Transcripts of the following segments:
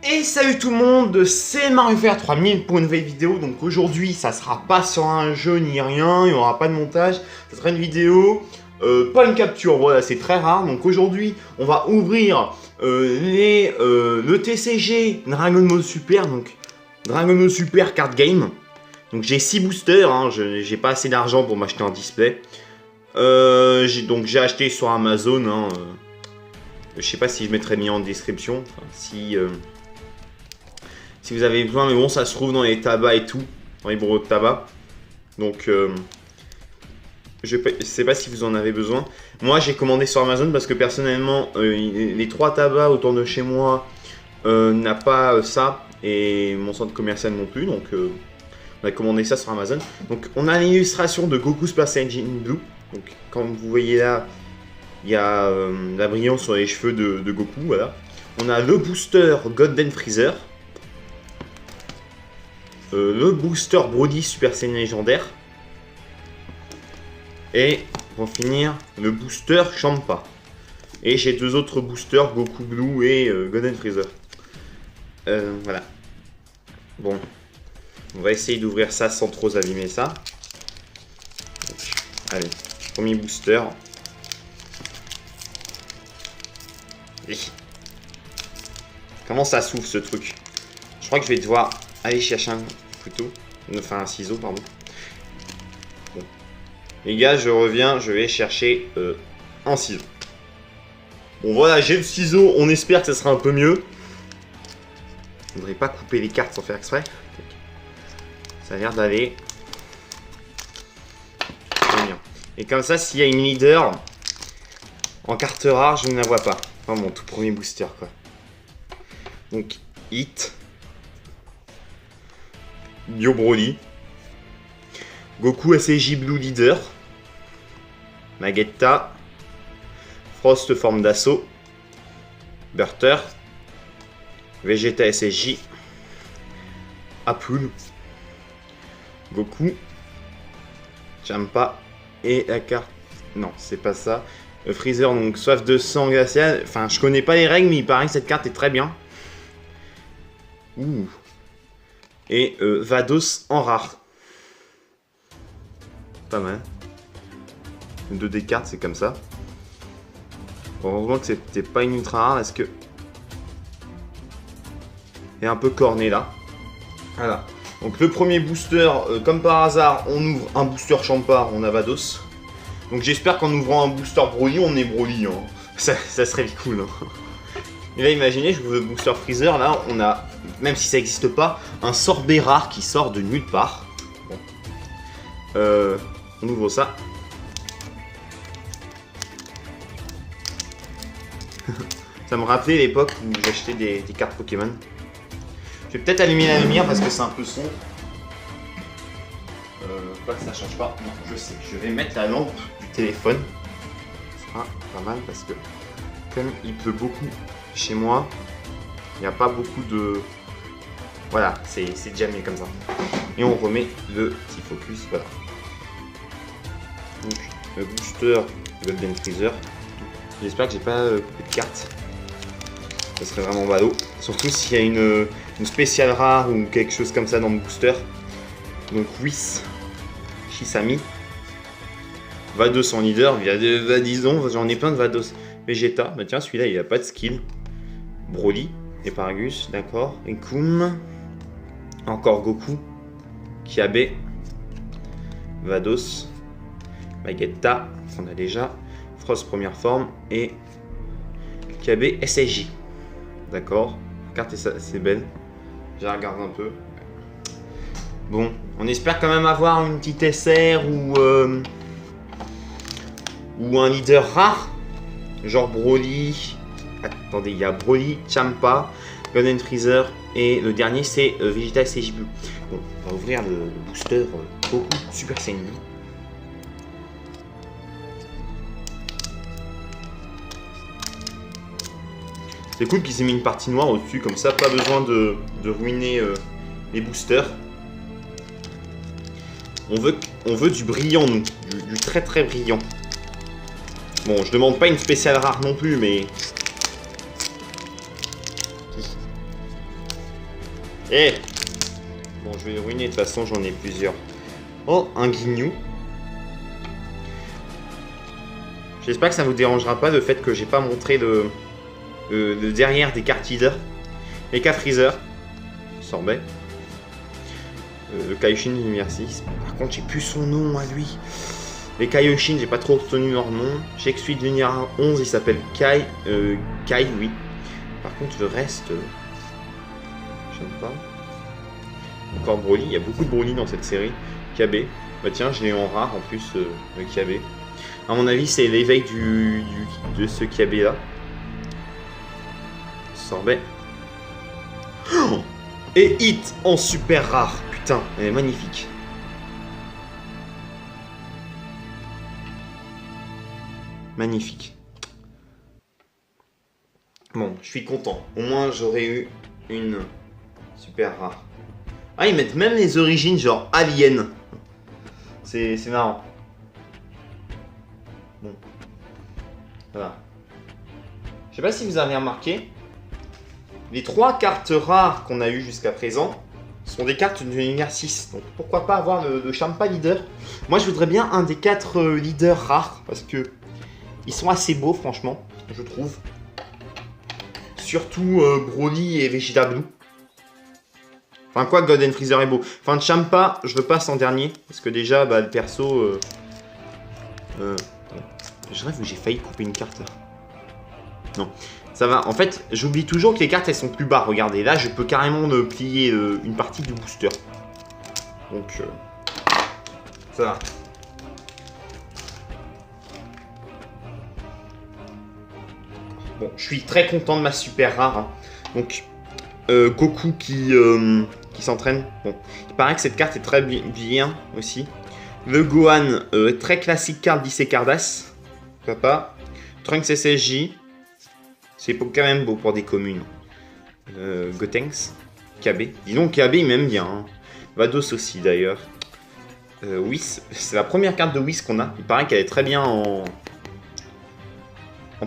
Et salut tout le monde, c'est MarioFR 3000 pour une nouvelle vidéo. Donc aujourd'hui ça sera pas sur un jeu ni rien, il n'y aura pas de montage. Ça sera une vidéo, pas une capture, voilà, c'est très rare. Donc aujourd'hui on va ouvrir le TCG Dragon Ball Super. Donc Dragon Ball Super Card Game. Donc j'ai 6 boosters, hein, j'ai pas assez d'argent pour m'acheter un display. J'ai acheté sur Amazon, hein, je sais pas si je mettrai mis en description, enfin, si vous avez besoin, mais bon, ça se trouve dans les tabacs et tout, dans les bureaux de tabac. Donc, je sais pas si vous en avez besoin. Moi, j'ai commandé sur Amazon parce que personnellement, les 3 tabacs autour de chez moi n'a pas ça et mon centre commercial non plus. Donc, on a commandé ça sur Amazon. Donc, on a l'illustration de Goku Super Saiyan Blue. Donc, comme vous voyez là, il y a la brillance sur les cheveux de Goku. Voilà. On a le booster Golden Freezer. Le booster Broly Super Saiyan légendaire. Et pour finir, le booster Champa. Et j'ai 2 autres boosters, Goku Blue et Golden Freezer. Voilà. Bon, on va essayer d'ouvrir ça sans trop abîmer ça. Donc, allez, premier booster. Comment ça s'ouvre ce truc? Je crois que je vais devoir aller chercher un couteau, enfin un ciseau, pardon. Bon. Les gars, je reviens, je vais chercher un ciseau. Bon voilà, j'ai le ciseau, on espère que ça sera un peu mieux. Je ne voudrais pas couper les cartes sans faire exprès. Ça a l'air d'aller. Bien. Et comme ça, s'il y a une leader en carte rare, je ne la vois pas. Enfin, mon tout premier booster, quoi. Donc, Hit. Yo Broly. Goku SCJ Blue Leader. Magetta. Frost forme d'assaut. Burter. Vegeta SSJ. Apul. Goku. Champa. Et la carte. Non, c'est pas ça. Freezer, donc soif de sang glacial. Enfin, je connais pas les règles, mais il paraît que cette carte est très bien. Ouh. Et Vados en rare. Pas mal. 2 des cartes, c'est comme ça. Bon, heureusement que c'était pas une ultra rare, parce que... Il est un peu corné là. Voilà. Donc le premier booster, comme par hasard, on ouvre un booster Champa, on a Vados. Donc j'espère qu'en ouvrant un booster Broly, on est Broly. Hein. Ça serait cool. Hein. Et là, imaginez, je vous veux booster Freezer, là, on a, même si ça n'existe pas, un sorbet rare qui sort de nulle part. Bon. On ouvre ça. Ça me rappelait l'époque où j'achetais des cartes Pokémon. Je vais peut-être allumer la lumière parce que c'est un peu sombre. Pas que ça change pas. Non, je sais. Je vais mettre la lampe du téléphone. Ce sera pas mal parce que comme il pleut beaucoup chez moi, il n'y a pas beaucoup de... Voilà, c'est déjà mieux comme ça. Et on remet le petit focus. Voilà. Donc le booster Golden Freezer. J'espère que j'ai pas beaucoup de cartes. Ça serait vraiment ballot. Surtout s'il y a une spéciale rare ou quelque chose comme ça dans le booster. Donc Whis, Shisami, Vados en leader, disons, j'en ai plein de Vados. Vegeta, bah tiens celui-là il a pas de skill. Broly, Eparagus, d'accord. Ekum, encore Goku, Kiabe, Vados, Magetta, qu'on a déjà, Frost première forme et Kiabe SSJ. D'accord, la carte est assez belle, je la regarde un peu. Bon, on espère quand même avoir une petite SR ou un leader rare, genre Broly. Attendez, il y a Broly, Champa, Golden Freezer et le dernier c'est Vegeta SCJ Blue. Bon, on va ouvrir le booster Goku Super Saiyan Blue. C'est cool qu'ils aient mis une partie noire au-dessus, comme ça, pas besoin de ruiner les boosters. On veut du brillant, nous. Du très très brillant. Bon, je demande pas une spéciale rare non plus, mais... Eh. Bon, je vais le ruiner, de toute façon, j'en ai plusieurs. Oh, un Guignou. J'espère que ça ne vous dérangera pas le fait que j'ai pas montré le derrière des cartes leader. Les 4 Freezer. Sorbet. Le Kaioshin numéro 6. Par contre, j'ai plus son nom à lui. Les Kaioshin, j'ai pas trop retenu leur nom. J'ai que celui de l'univers 11, il s'appelle Kai. Kai, oui. Par contre, le reste. J'aime pas. Encore Broly. Il y a beaucoup de Broly dans cette série. KB. Bah tiens, je l'ai en rare en plus, le KB. À mon avis, c'est l'éveil de ce KB là. Sorbet. Oh, et Hit en super rare. Putain, elle est magnifique. Magnifique. Bon, je suis content. Au moins, j'aurais eu une super rare. Ah, ils mettent même les origines genre Alien. C'est marrant. Bon. Voilà. Je sais pas si vous avez remarqué. Les 3 cartes rares qu'on a eues jusqu'à présent sont des cartes de l'univers 6. Donc pourquoi pas avoir le Champa leader. Moi, je voudrais bien un des 4 leaders rares. Parce que ils sont assez beaux, franchement. Je trouve. Surtout Broly et Vegeta Blue. Enfin quoi, Golden Freezer est beau. Enfin, Champa, je le passe en dernier. Parce que déjà, bah, le perso... je rêve où j'ai failli couper une carte là. Non, ça va. En fait, j'oublie toujours que les cartes, elles sont plus bas. Regardez, là, je peux carrément plier une partie du booster. Donc, ça va. Bon, je suis très content de ma super rare. Hein. Donc, Goku qui s'entraîne. Bon, il paraît que cette carte est très bien aussi. Le Gohan, très classique carte d'Issei Cardass. Papa. Trunks SSJ. C'est quand même beau pour des communes. Gotenks. KB. Dis donc, KB, il m'aime bien. Hein. Vados aussi, d'ailleurs. Whis. C'est la première carte de Whis qu'on a. Il paraît qu'elle est très bien en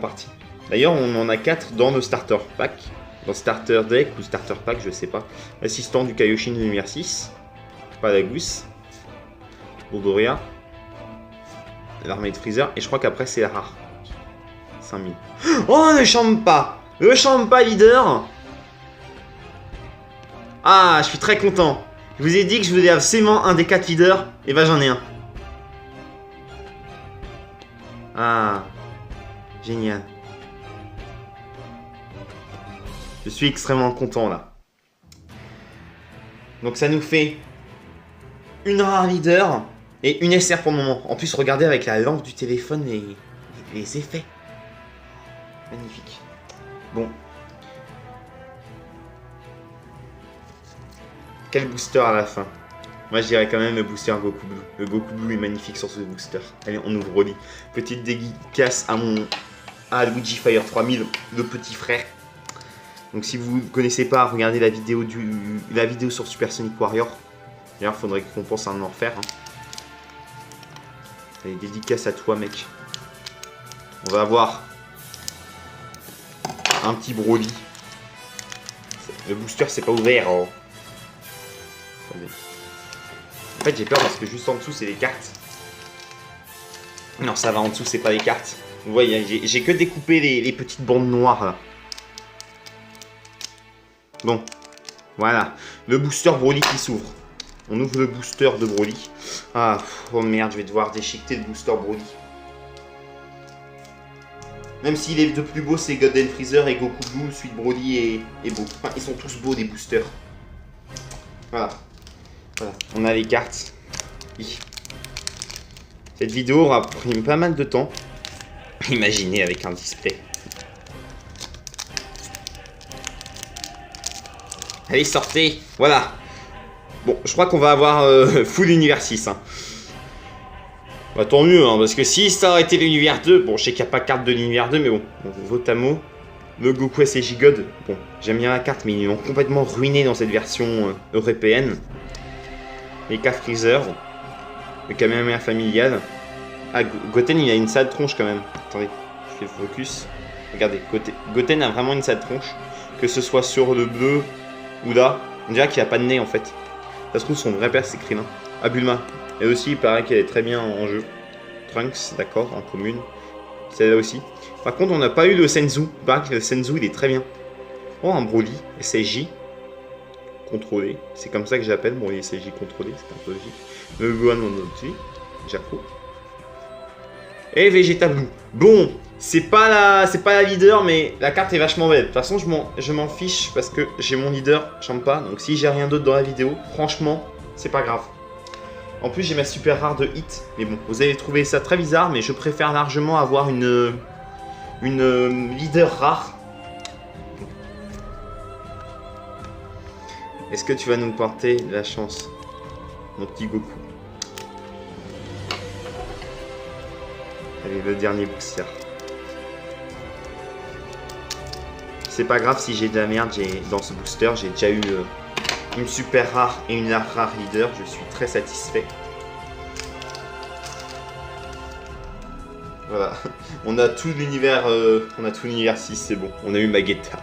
partie. D'ailleurs, on en a 4 dans le starter pack. Dans starter deck ou starter pack, je sais pas. Assistant du Kaioshin numéro 6. Palagus. Odoria. L'armée de Freezer. Et je crois qu'après, c'est la rare. 5000. Oh, le Champa! Le Champa leader! Ah, je suis très content. Je vous ai dit que je voulais absolument un des 4 leaders. Et bah, j'en ai un. Ah. Génial. Je suis extrêmement content là. Donc ça nous fait une rare leader et une SR pour le moment. En plus, regardez avec la lampe du téléphone les effets. Magnifique. Bon. Quel booster à la fin. Moi, je dirais quand même le booster Goku Blue. Le Goku Blue est magnifique sur ce booster. Allez, on ouvre Broly. Petite dédicace à Luigi Fire 3000, le petit frère. Donc si vous ne connaissez pas, regardez la vidéo sur Super Sonic Warrior. D'ailleurs, il faudrait qu'on pense à en refaire. Hein. Allez, dédicace à toi, mec. On va avoir un petit Broly. Le booster, c'est pas ouvert. Oh. En fait, j'ai peur parce que juste en dessous, c'est les cartes. Non, ça va, en dessous, c'est pas les cartes. Vous voyez, j'ai que découpé les petites bandes noires, là. Bon, voilà. Le booster Broly qui s'ouvre. On ouvre le booster de Broly. Ah, oh merde, je vais devoir déchiqueter le booster Broly. Même s'il est de plus beau, c'est Golden Freezer et Goku Blue. Celui de Broly est beau. Enfin, ils sont tous beaux, des boosters. Voilà. Voilà, on a les cartes. Cette vidéo aura pris pas mal de temps. Imaginez avec un display. Allez, sortez. Voilà. Bon, je crois qu'on va avoir full univers 6. Hein. Bah, tant mieux, hein, parce que si ça aurait été l'univers 2, bon, je sais qu'il n'y a pas de carte de l'univers 2, mais bon, Votamo, le Goku SSJ God, bon, j'aime bien la carte, mais ils l'ont complètement ruiné dans cette version européenne. Les 4 Freezer, le Kamehameha familial. Ah, Goten, il a une sale tronche quand même. Attendez, je fais le focus. Regardez, Goten a vraiment une sale tronche. Que ce soit sur le bleu ou là, On dirait qu'il n'y a pas de nez en fait. Ça se trouve son vrai père c'est Krillin. Ah Bulma. Et aussi il paraît qu'elle est très bien en jeu. Trunks, d'accord, en commune. Celle-là aussi. Par contre on n'a pas eu le Senzu. Il paraît que le Senzu il est très bien. Oh un Broly, SSJ. Contrôlé. C'est comme ça que j'appelle Broly SSJ contrôlé, c'est un peu logique. Le Gohan Monotone. Jaco. Et Vegeta Blue. Bon, c'est pas la leader, mais la carte est vachement belle. De toute façon, je m'en fiche parce que j'ai mon leader, Champa. Donc si j'ai rien d'autre dans la vidéo, franchement, c'est pas grave. En plus, j'ai ma super rare de hit. Mais bon, vous allez trouver ça très bizarre, mais je préfère largement avoir une leader rare. Est-ce que tu vas nous porter la chance, mon petit Goku? Allez, le dernier booster. C'est pas grave si j'ai de la merde dans ce booster. J'ai déjà eu une super rare et une rare leader. Je suis très satisfait. Voilà. On a tout l'univers 6, c'est bon. On a eu Magetta.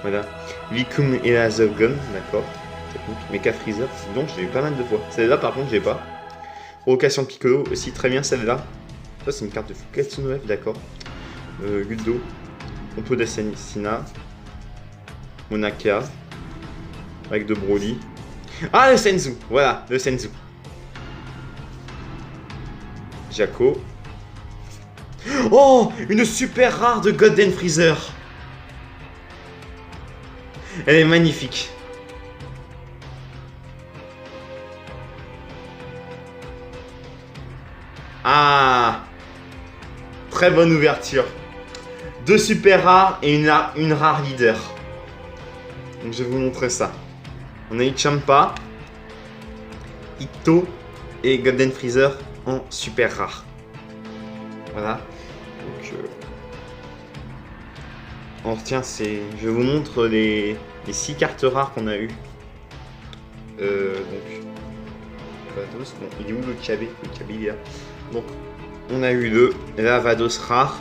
Voilà. Vicum et la Gun, d'accord. Mecha Freezer, donc je l'ai eu pas mal de fois. Celle-là par contre j'ai pas. Provocation Piccolo aussi très bien celle-là. Ça c'est une carte de Fukatsu no F, d'accord. Guldo, Pompo d'Assassinat, Monaka, avec de Broly. Ah le Senzu, voilà le Senzu. Jaco. Oh une super rare de Golden Freezer. Elle est magnifique. Ah, très bonne ouverture. 2 super rares et une rare leader. Donc je vais vous montrer ça. On a eu Champa, Ito et Golden Freezer en super rare. Voilà. Donc on retient je vous montre les 6 cartes rares qu'on a eu. Donc Vados, bon, il est où le Kabé? Le Kabé il est là. Donc on a eu la Vados rare,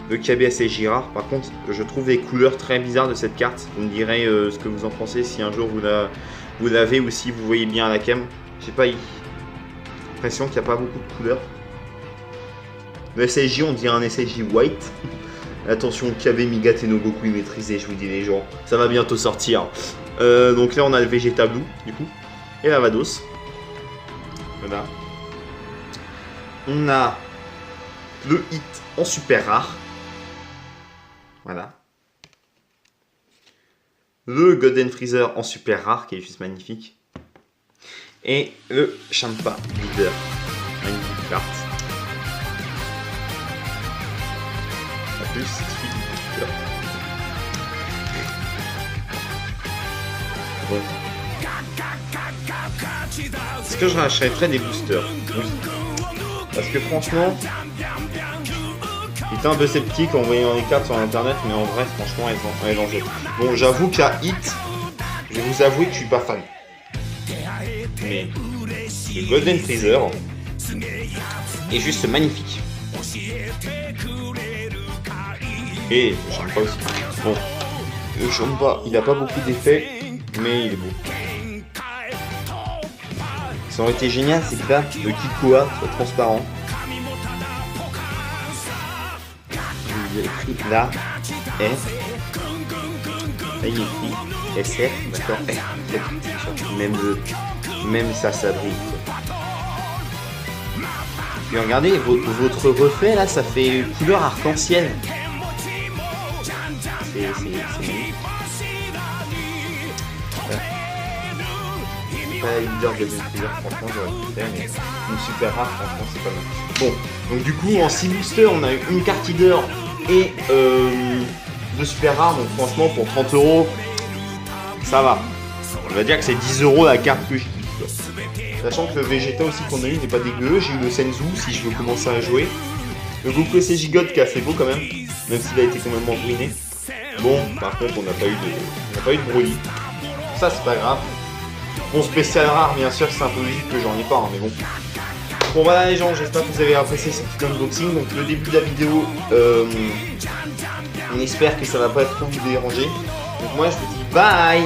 le Kabé SSJ rare. Par contre je trouve les couleurs très bizarres de cette carte. Vous me direz ce que vous en pensez si un jour vous l'avez ou si vous voyez bien à la cam. J'ai pas l'impression qu'il n'y a pas beaucoup de couleurs. Le SSJ on dirait un SSJ white. Attention, Kabé, Migate et no Goku maîtrisé, je vous dis les gens, ça va bientôt sortir. Donc là on a le Vegeta Blue du coup, et la Vados. Voilà. On a le hit en super rare. Voilà. Le Golden Freezer en super rare qui est juste magnifique. Et le Champa Leader. Magnifique carte. En plus, c'est super. Bon. Est-ce que je rachèterais des boosters? Oui. Parce que franchement, j'étais un peu sceptique en voyant les cartes sur internet, mais en vrai, franchement, elles en jettent. Bon, j'avoue qu'à Hit, je vais vous avouer que je suis pas fan. Mais le Golden Freezer est juste magnifique. Et le Champa aussi. Bon, le Champa, il a pas beaucoup d'effets, mais il est beau. Ça aurait été génial, c'est que là, le Kikoa soit transparent. Il est écrit là, F. Là, il est écrit SF, d'accord, F. Même ça, ça brille. Puis regardez, votre reflet là, ça fait couleur arc-en-ciel. C'est magnifique. Pas leader de Freezer, franchement j'aurais pu faire, mais une super rare, franchement c'est pas mal. Bon, donc du coup en 6 boosters on a eu une carte leader et 2 super rares, donc franchement pour 30 €, ça va. On va dire que c'est 10 € la carte que j'ai. Sachant que le Vegeta aussi qu'on a eu n'est pas dégueu, j'ai eu le Senzu si je veux commencer à jouer. Le Goku SSJ God qui est assez beau quand même s'il a été complètement ruiné. Bon, par contre on n'a pas eu de Broly. Ça c'est pas grave. Bon, spécial rare, bien sûr, c'est un peu logique que j'en ai pas, hein, mais bon. Bon, voilà les gens, j'espère que vous avez apprécié ce petit unboxing. Donc, le début de la vidéo, on espère que ça va pas trop vous déranger. Donc, moi, je vous dis bye!